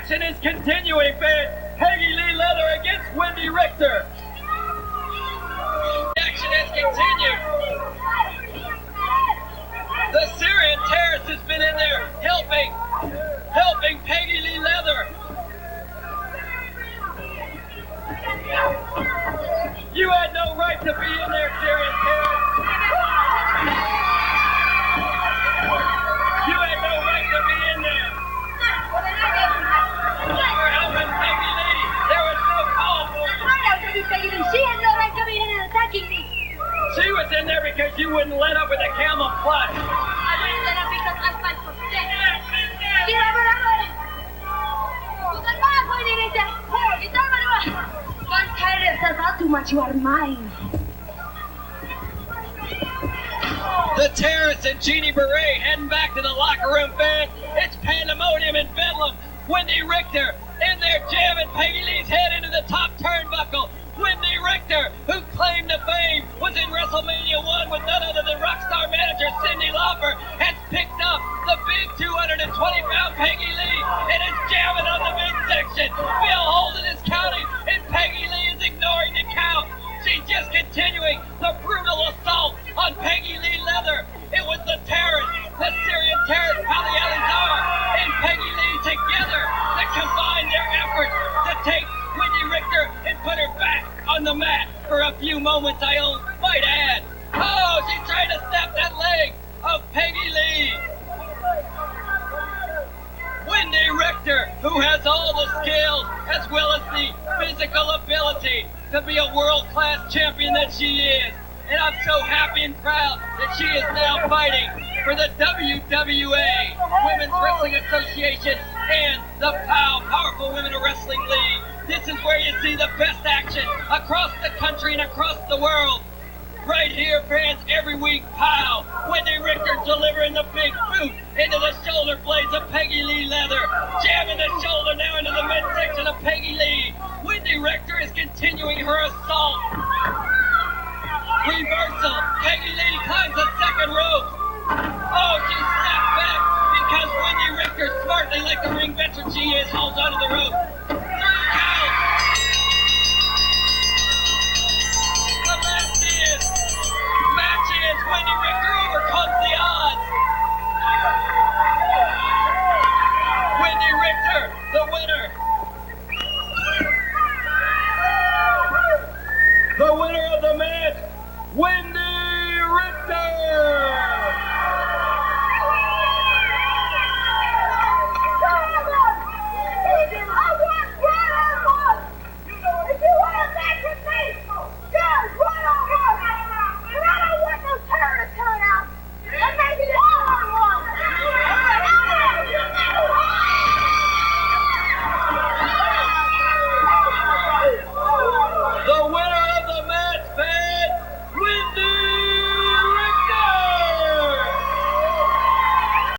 action is continuing, fans. Peggy Lee Leather against Wendi Richter. The action has continued. The Syrian terrorist has been in there helping Peggy Lee Leather. You had no right to be in there, Syrian terrorist. You had no right to be in there. You were helping Peggy Lee. There was no call for you. She had no right coming in and attacking me. She was in there because you wouldn't let up with the camouflage. I wouldn't let up because I fight for death. Kinabarangan! Bukan ba ako inilita? Ito ba naman? Don't tell yourself out too much, you are mine. The terrorists and Jeannie Beret heading back to the locker room, fans. It's pandemonium in Bedlam. Wendi Richter in there jamming Peggy Lee's head into the top turnbuckle. Wendi Richter, who claimed to fame, was in WrestleMania 1 with none other than rockstar manager Cyndi Lauper, has picked up the big 220-pound Peggy Lee and is jamming on the midsection. Bill Holden is counting, and Peggy Lee is ignoring the count. She's just continuing the brutal assault on Peggy Lee Leather. It was the terrorist, the Syrian terrorist Pali Alizar, and Peggy Lee together that combined their efforts to take Wendi Richter and put her back on the mat for a few moments, I might add. Oh, she's trying to snap that leg of Peggy Lee. Wendi Richter, who has all the skills as well as the physical ability to be a world-class champion that she is. And I'm so happy and proud that she is now fighting for the WWA, Women's Wrestling Association, and the POWW, Powerful Women of Wrestling League. This is where you see the best action across the country and across the world. Right here, fans, every week, POWW. Wendi Richter delivering the big boot into the shoulder blades of Peggy Lee Leather, jamming the shoulder now into the